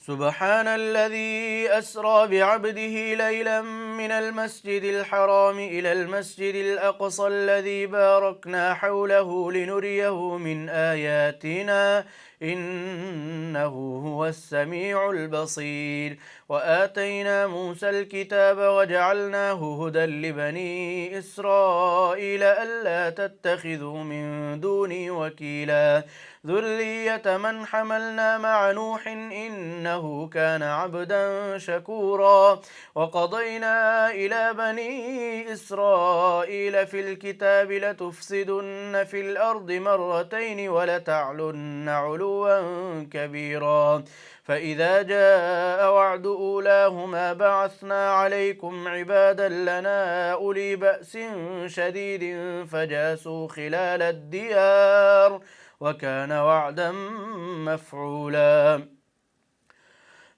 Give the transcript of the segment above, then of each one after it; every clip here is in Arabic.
سبحان الذي أسرى بعبده ليلا من المسجد الحرام إلى المسجد الأقصى الذي باركنا حوله لنريه من آياتنا إنه هو السميع البصير وآتينا موسى الكتاب وجعلناه هدى لبني إسرائيل ألا تتخذوا من دوني وكيلا ذرية من حملنا مع نوح إنه كان عبدا شكورا وقضينا إلى بني إسرائيل في الكتاب لتفسدن في الأرض مرتين ولتعلن علوا كبيرا فإذا جاء وعد أولاهما بعثنا عليكم عبادا لنا أولي بأس شديد فجاسوا خلال الديار وكان وعدا مفعولا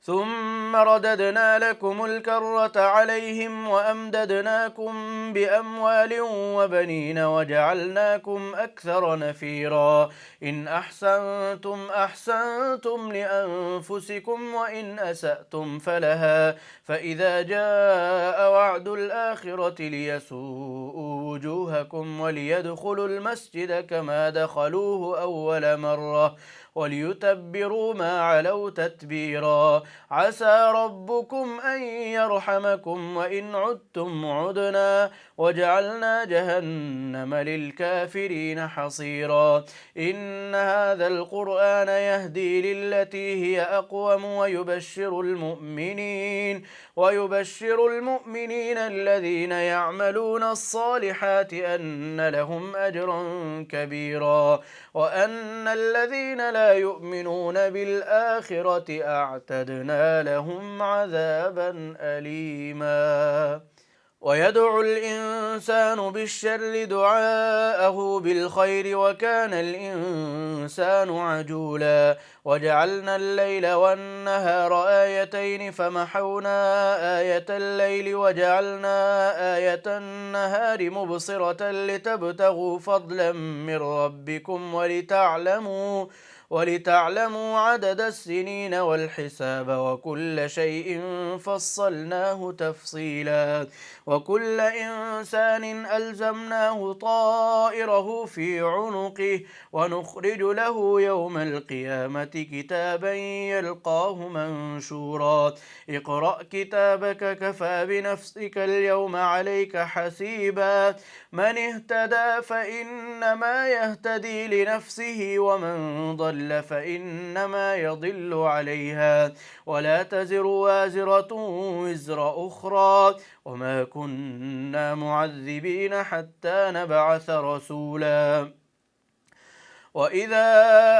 ثم رددنا لكم الكرة عليهم وأمددناكم بأموال وبنين وجعلناكم أكثر نفيرا إن أحسنتم أحسنتم لأنفسكم وإن أسأتم فلها فإذا جاء وعد الآخرة ليسوءوا وجوهكم وليدخلوا المسجد كما دخلوه أول مرة وليتبروا ما علوا تتبيرا عسى ربكم أن يرحمكم وإن عدتم عدنا وجعلنا جهنم للكافرين حصيرا إن هذا القرآن يهدي للتي هي أقوم ويبشر المؤمنين الذين يعملون الصالحات أن لهم أجرا كبيرا وأن الذين لا يؤمنون بالآخرة أعتدنا لهم عذابا أليما ويدعو الإنسان بالشر دعاءه بالخير وكان الإنسان عجولا وجعلنا الليل والنهار آيتين فمحونا آية الليل وجعلنا آية النهار مبصرة لتبتغوا فضلا من ربكم ولتعلموا عدد السنين والحساب وكل شيء فصلناه تفصيلا وكل إنسان ألزمناه طائره في عنقه ونخرج له يوم القيامة كتابا يلقاه منشورا اقرأ كتابك كفى بنفسك اليوم عليك حسيبا من اهتدى فإنما يهتدي لنفسه ومن ضل فإنما يضل عليها ولا تزر وازرة وزر أخرى وما كنا معذبين حتى نبعث رسولا وإذا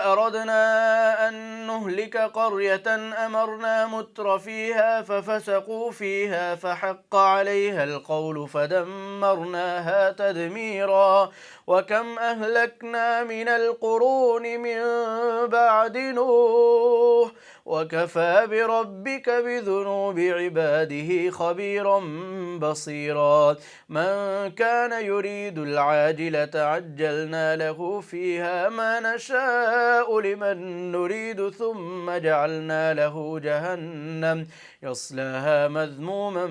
أردنا أن نهلك قرية أمرنا متر فيها ففسقوا فيها فحق عليها القول فدمرناها تدميرا وكم أهلكنا من القرون من بعد نوح وكفى بربك بذنوب عباده خبيرا بصيرا من كان يريد العاجلة عجلنا له فيها ما نشاء لمن نريد ثم جعلنا له جهنم يصلاها مذموما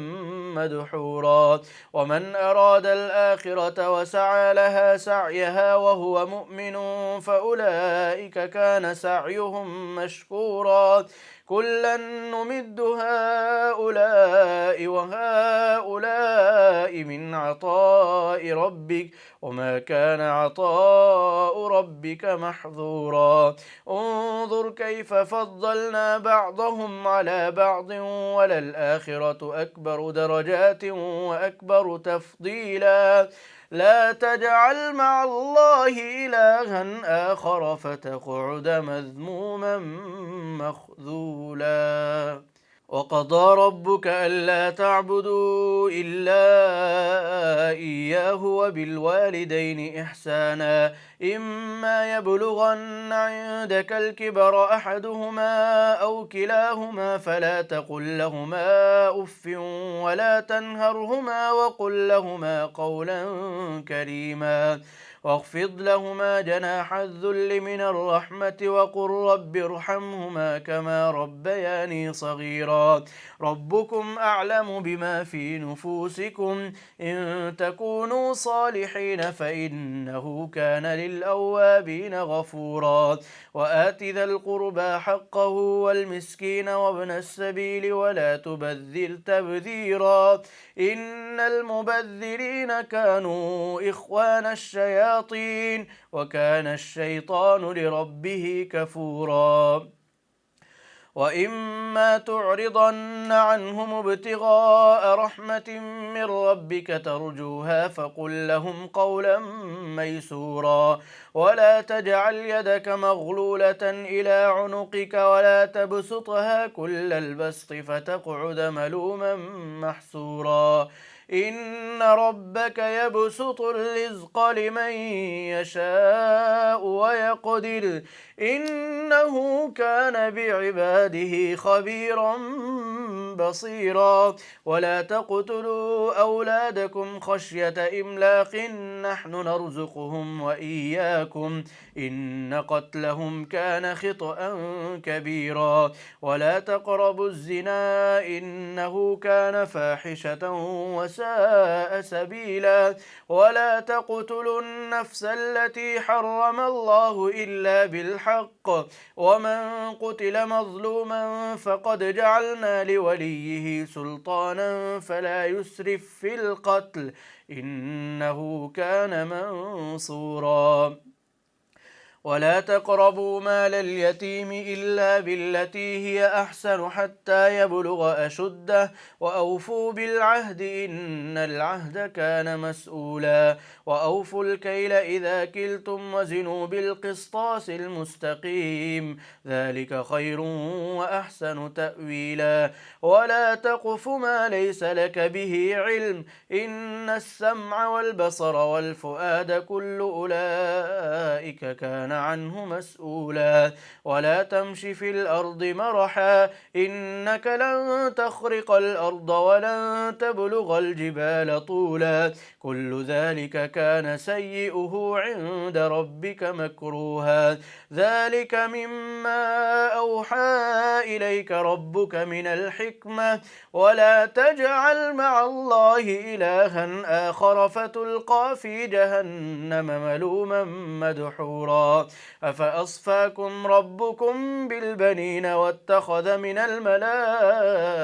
مدحورا ومن أراد الآخرة وسعى لها سعيها وهو مؤمن فأولئك كان سعيهم مشكورا كلا نمد هؤلاء وهؤلاء من عطاء ربك وما كان عطاء ربك محظورا انظر كيف فضلنا بعضهم على بعض وللآخرة أكبر درجات وأكبر تفضيلا لا تجعل مع الله إلها آخر فتقعد مذموما مخذولا وقضى ربك ألا تعبدوا إلا إياه وبالوالدين إحسانا إما يبلغن عندك الكبر أحدهما أو كلاهما فلا تقل لهما أف ولا تنهرهما وقل لهما قولا كريما واخفض لهما جناح الذل من الرحمة وقل رب ارحمهما كما ربياني صغيرا ربكم أعلم بما في نفوسكم إن تكونوا صالحين فإنه كان للأوابين غفورا وآت ذا القربى حقه والمسكين وابن السبيل ولا تبذر تبذيرا إن المبذرين كانوا إخوان الشياطين وكان الشيطان لربه كفورا وإما تعرضن عنهم ابتغاء رحمة من ربك ترجوها فقل لهم قولا ميسورا ولا تجعل يدك مغلولة إلى عنقك ولا تبسطها كل البسط فتقعد ملوما محسورا إن ربك يبسط الرزق لمن يشاء ويقدر إنه كان بعباده خبيرا بصيرا ولا تقتلوا أولادكم خشية إملاق نحن نرزقهم وإياكم إن قتلهم كان خطأ كبيرا ولا تقربوا الزنا إنه كان فاحشة وساء سبيلا ولا تقتلوا النفس التي حرم الله إلا بالحق ومن قتل مظلوما فقد جعلنا لوليه سلطانا فلا يسرف في القتل إنه كان منصورا ولا تقربوا مال اليتيم إلا بالتي هي أحسن حتى يبلغ أشده وأوفوا بالعهد إن العهد كان مسؤولا وأوفوا الكيل إذا كلتم وزنوا بالقسطاس المستقيم ذلك خير وأحسن تأويلا ولا تقف ما ليس لك به علم إن السمع والبصر والفؤاد كل أولئك كان عنه مسؤولا ولا تمش في الأرض مرحا إنك لن تخرق الأرض ولن تبلغ الجبال طولا كل ذلك كان سيئه عند ربك مكروها ذلك مما أوحى إليك ربك من الحكمة ولا تجعل مع الله إلها آخر فتلقى في جهنم ملوما مدحورا أفأصفاكم ربكم بالبنين واتخذ من الملائكة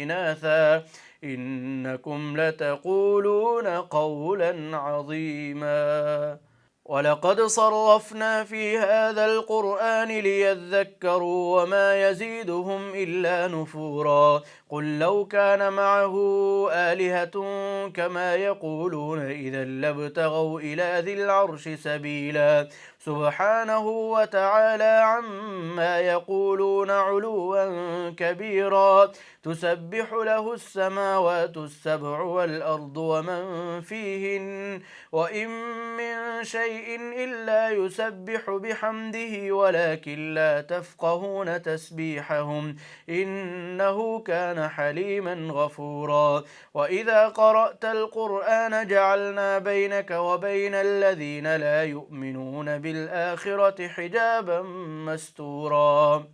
إناثا إنكم لتقولون قولا عظيما ولقد صرفنا في هذا القرآن ليذكروا وما يزيدهم إلا نفورا قل لو كان معه آلهة كما يقولون إذا لابتغوا إلى ذي العرش سبيلا سبحانه وتعالى عما يقولون علوا كبيرا تسبح له السماوات السبع والأرض ومن فيهن وإن من شيء إلا يسبح بحمده ولكن لا تفقهون تسبيحهم إنه كان حليما غفورا وإذا قرأت القرآن جعلنا بينك وبين الذين لا يؤمنون بالآخرة حجابا مستورا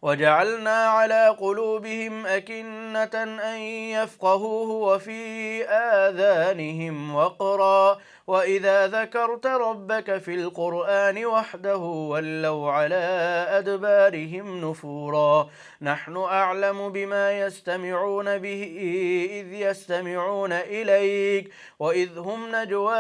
وجعلنا على قلوبهم أكنة أن يفقهوه وفي آذانهم وقرا وإذا ذكرت ربك في القرآن وحده ولوا على أدبارهم نفورا نحن أعلم بما يستمعون به إذ يستمعون إليك وإذ هم نجوى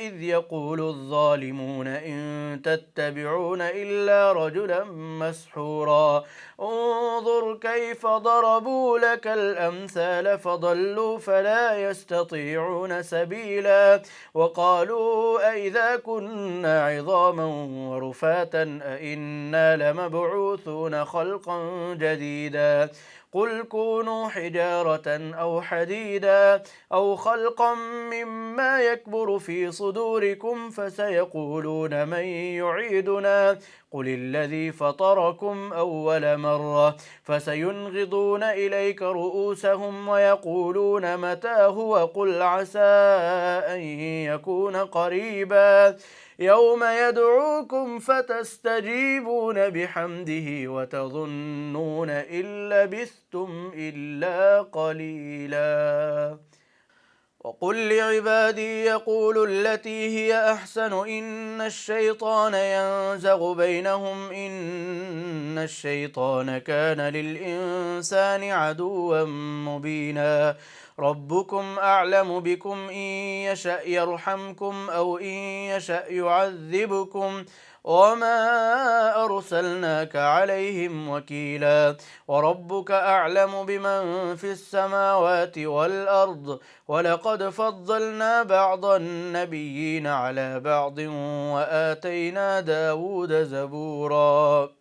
إذ يقول الظالمون إن تتبعون إلا رجلا مسحورا انظر كيف ضربوا لك الأمثال فضلوا فلا يستطيعون سبيلا وقالوا أئذا كنا عظاما ورفاتا أئنا لمبعوثون خلقا جديدا قل كونوا حجارة أو حديدا أو خلقا مما يكبر في صدوركم فسيقولون من يعيدنا قل الذي فطركم أول مرة فسينغضون إليك رؤوسهم ويقولون متى هو قل عسى أن يكون توعدون قريبا يوم يدعوكم فتستجيبون بحمده وتظنون إن لبثتم إلا قليلا. وقل لعبادي يقولوا التي هي أحسن إن الشيطان ينزغ بينهم إن الشيطان كان للإنسان عدوا مبينا ربكم أعلم بكم إن يشأ يرحمكم أو إن يشأ يعذبكم وما أرسلناك عليهم وكيلا وربك أعلم بمن في السماوات والأرض ولقد فضلنا بعض النبيين على بعض وآتينا داود زبورا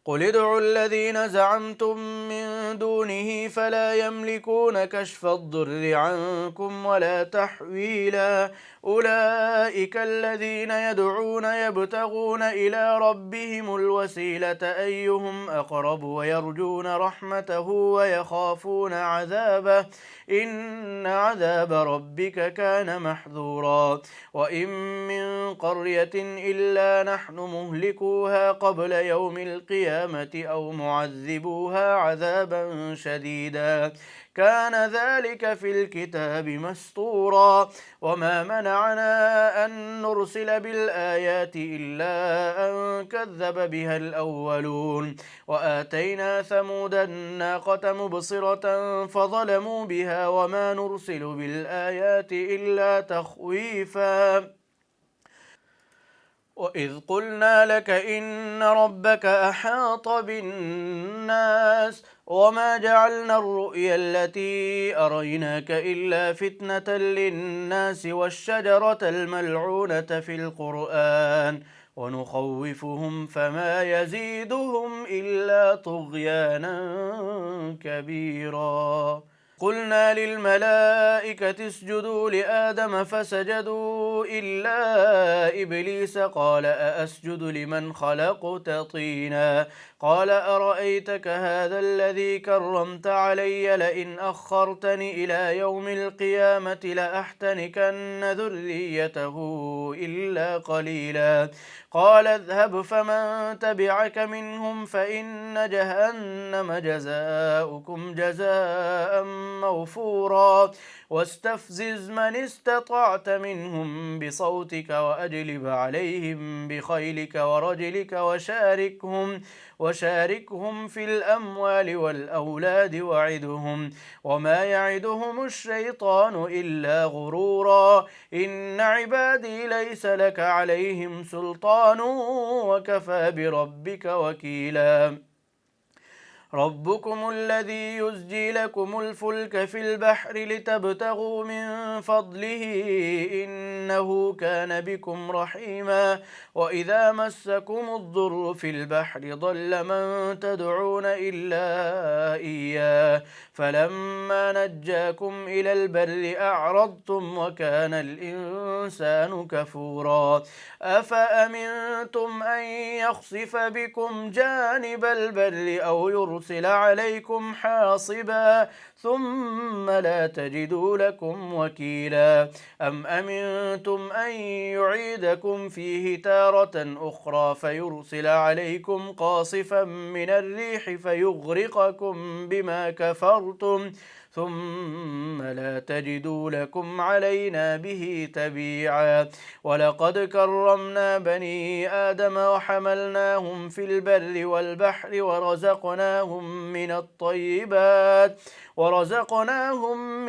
قل ادعوا الذين زعمتم من دونه فلا يملكون كشف الضر عنكم ولا تحويلا أولئك الذين يدعون يبتغون إلى ربهم الوسيلة أيهم أقرب ويرجون رحمته ويخافون عذابه إن عذاب ربك كان محذورا وإن من قرية إلا نحن مهلكوها قبل يوم القيامة أو معذبوها عذابا شديدا كان ذلك في الكتاب مسطورا وما منعنا أن نرسل بالآيات إلا أن كذب بها الأولون وآتينا ثمود الناقة مبصرة فظلموا بها وما نرسل بالآيات إلا تخويفا وإذ قلنا لك إن ربك أحاط بالناس وما جعلنا الرؤيا التي أريناك إلا فتنة للناس والشجرة الملعونة في القرآن ونخوفهم فما يزيدهم إلا طغيانا كبيرا قلنا للملائكة اسجدوا لآدم فسجدوا إلا إبليس قال أأسجد لمن خلقت طينا قال أرأيتك هذا الذي كرمت علي لئن أخرتني إلى يوم القيامة لأحتنكن ذريته إلا قليلا قال اذهب فمن تبعك منهم فإن جهنم جزاؤكم جزاء موفورا واستفزز من استطعت منهم بصوتك وأجلب عليهم بخيلك ورجلك وشاركهم في الأموال والأولاد وعدهم وما يعدهم الشيطان إلا غرورا إن عبادي ليس لك عليهم سلطان وكفى بربك وكيلا ربكم الذي يزجي لكم الفلك في البحر لتبتغوا من فضله إنه كان بكم رحيما وإذا مسكم الضر في البحر ضل من تدعون إلا إياه فلما نجاكم إلى البر أعرضتم وكان الإنسان كفورا أفأمنتم أن يخسف بكم جانب البر أو يرسل عليكم حاصبا ثم لا تجدوا لكم وكيلا أم أمنتم أن يعيدكم فيه تارة أخرى فيرسل عليكم قاصفا من الريح فيغرقكم بما كفرتم ثم لا تجدوا لكم علينا به تبيعا ولقد كرمنا بني آدم وحملناهم في البر والبحر ورزقناهم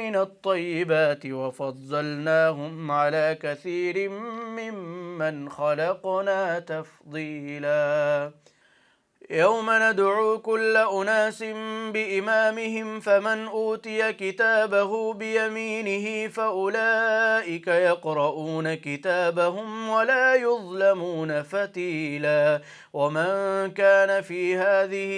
من الطيبات وفضلناهم على كثير ممن خلقنا تفضيلا يوم ندعو كل أناس بإمامهم فمن أوتي كتابه بيمينه فأولئك يقرؤون كتابهم ولا يظلمون فتيلا ومن كان في هذه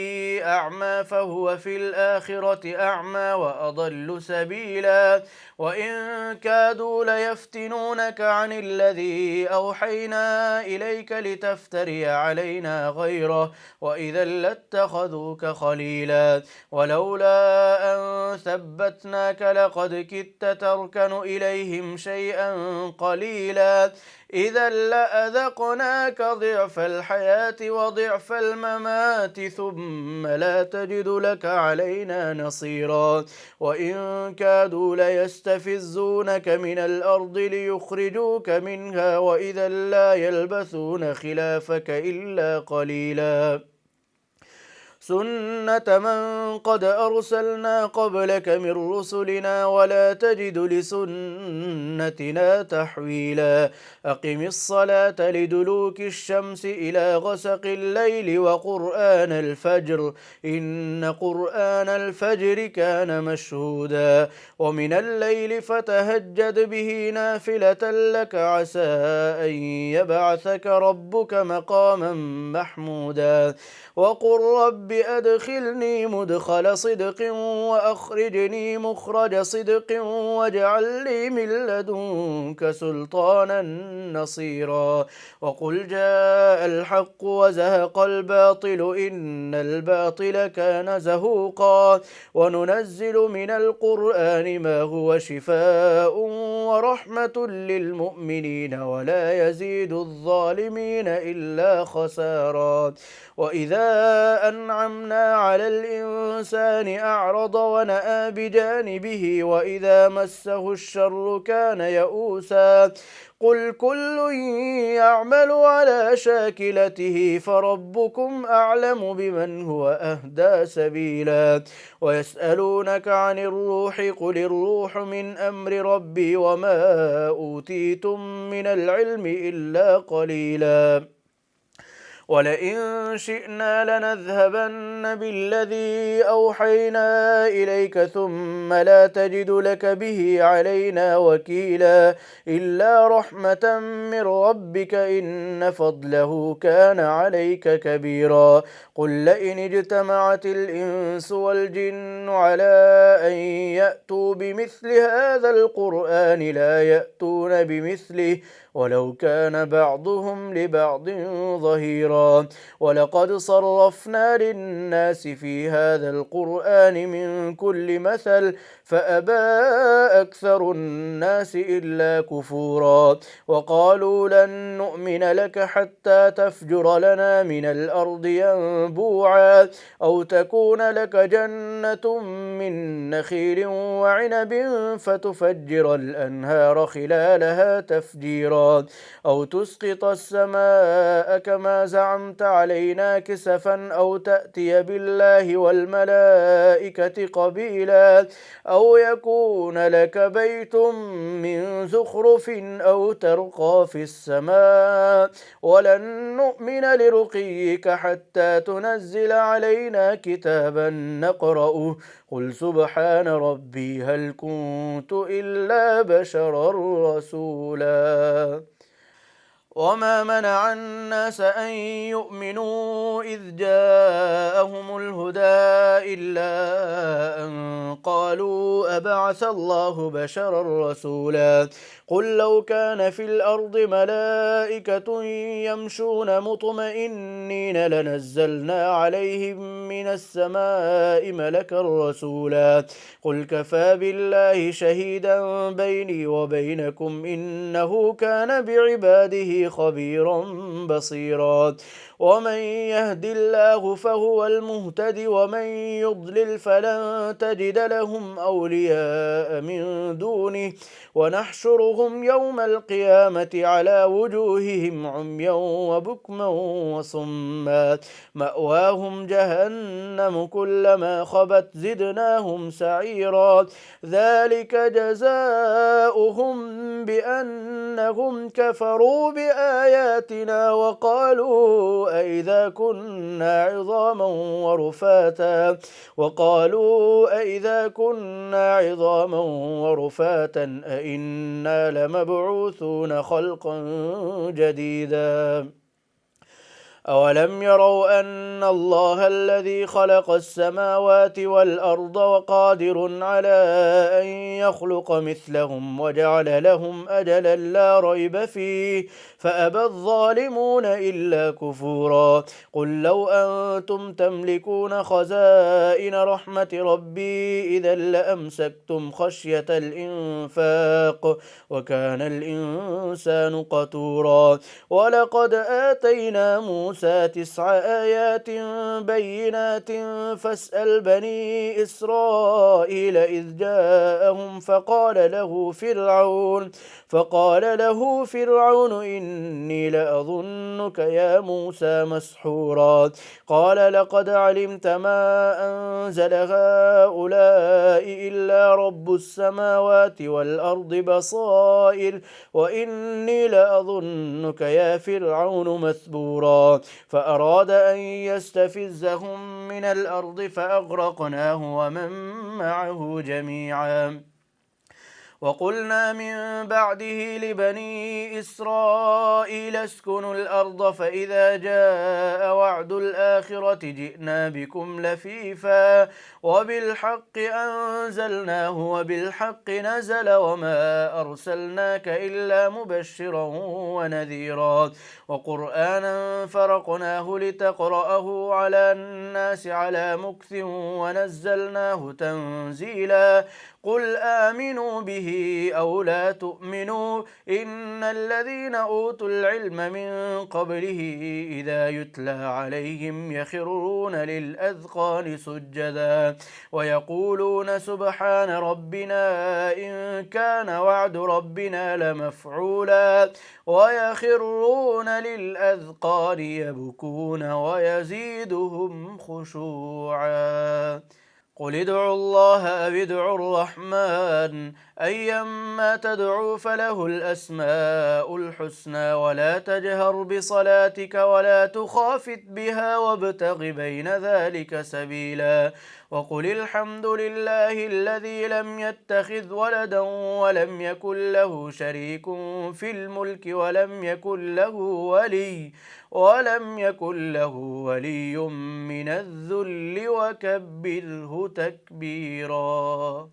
أعمى فهو في الآخرة أعمى وأضل سبيلا وإن كادوا ليفتنونك عن الذي أوحينا إليك لتفتري علينا غيره وإذا لاتخذوك خليلا ولولا أن ثبتناك لقد كدت تركن إليهم شيئا قليلا إذا لأذقناك ضعف الحياة وضعف الممات ثم لا تجد لك علينا نصيرا وإن كادوا ليستفزونك من الأرض ليخرجوك منها وإذا لا يلبثون خلافك إلا قليلا سنة من قد أرسلنا قبلك من رسلنا ولا تجد لسنتنا تحويلا أقم الصلاة لدلوك الشمس إلى غسق الليل وقرآن الفجر إن قرآن الفجر كان مشهودا ومن الليل فتهجد به نافلة لك عسى أن يبعثك ربك مقاما محمودا وقل رب أدخلني مدخل صدق وأخرجني مخرج صدق واجعل لي من لدنك سلطانا نصيرا وقل جاء الحق وزهق الباطل إن الباطل كان زهوقا وننزل من القرآن ما هو شفاء ورحمة للمؤمنين ولا يزيد الظالمين إلا خسارا وإذا أنعمنا على الإنسان أعرض ونأى بجانبه وإذا مسه الشر كان يئوسا قل كل يعمل على شاكلته فربكم أعلم بمن هو أهدى سبيلا ويسألونك عن الروح قل الروح من أمر ربي وما أوتيتم من العلم إلا قليلا ولئن شئنا لنذهبن بالذي أوحينا إليك ثم لا تجد لك به علينا وكيلا إلا رحمة من ربك إن فضله كان عليك كبيرا قل لئن اجتمعت الإنس والجن على أن يأتوا بمثل هذا القرآن لا يأتون بمثله ولو كان بعضهم لبعض ظهيرا ولقد صرفنا للناس في هذا القرآن من كل مثل فأبى أكثر الناس إلا كفورا وقالوا لن نؤمن لك حتى تفجر لنا من الأرض ينبوعا أو تكون لك جنة من نخيل وعنب فتفجر الأنهار خلالها تفجيرا أو تسقط السماء كما زعمت علينا كسفا أو تأتي بالله والملائكة قبيلا أو يكون لك بيت من زخرف أو ترقى في السماء ولن نؤمن لرقيك حتى تنزل علينا كتابا نقرأه قل سبحان ربي هل كنت إلا بشرا رسولا وما منع الناس أن يؤمنوا إذ جاءهم الهدى إلا أن قالوا أبعث الله بشرا رسولا قل لو كان في الأرض ملائكة يمشون مطمئنين لنزلنا عليهم من السماء ملكا رسولا قل كفى بالله شهيدا بيني وبينكم إنه كان بعباده خبيرا بصيرا ومن يهد الله فهو المهتد ومن يضلل فلن تجد لهم أولياء من دونه ونحشرهم يوم القيامة على وجوههم عميا وبكما وصما مأواهم جهنم كلما خبت زدناهم سعيرا ذلك جزاؤهم بأنهم كفروا بآياتنا وقالوا أئذا كنا عظاما ورفاتا أئنا لمبعوثون خلقا جديدا أولم يروا أن الله الذي خلق السماوات والأرض وقادر على أن يخلق مثلهم وجعل لهم أجلا لا ريب فيه فأبى الظالمون إلا كفورا قل لو أنتم تملكون خزائن رحمة ربي إذا لأمسكتم خشية الإنفاق وكان الإنسان قتورا ولقد آتينا موسى 9 آيات بينات فاسأل بني إسرائيل إذ جاءهم فقال له فرعون إني لأظنك يا موسى مسحورا قال لقد علمت ما أنزل هؤلاء إلا رب السماوات والأرض بصائر وإني لأظنك يا فرعون مثبورا فأراد أن يستفزهم من الأرض فأغرقناه ومن معه جميعا وقلنا من بعده لبني إسرائيل اسكنوا الأرض فإذا جاء وعد الآخرة جئنا بكم لفيفا وبالحق أنزلناه وبالحق نزل وما أرسلناك إلا مبشرا ونذيرا وقرآنا فرقناه لتقرأه على الناس على مكث ونزلناه تنزيلا قل آمنوا به أو لا تؤمنوا إن الذين أوتوا العلم من قبله إذا يتلى عليهم يخرون للأذقان سجدا ويقولون سبحان ربنا إن كان وعد ربنا لمفعولا ويخرون للأذقان يبكون ويزيدهم خشوعا قل ادعوا الله أو ادعوا الرحمن أيما تدعوا فله الأسماء الحسنى ولا تجهر بصلاتك ولا تخافت بها وابتغ بين ذلك سبيلا وقل الحمد لله الذي لم يتخذ ولدا ولم يكن له شريك في الملك ولم يكن له ولي من الذل وكبره تكبيرا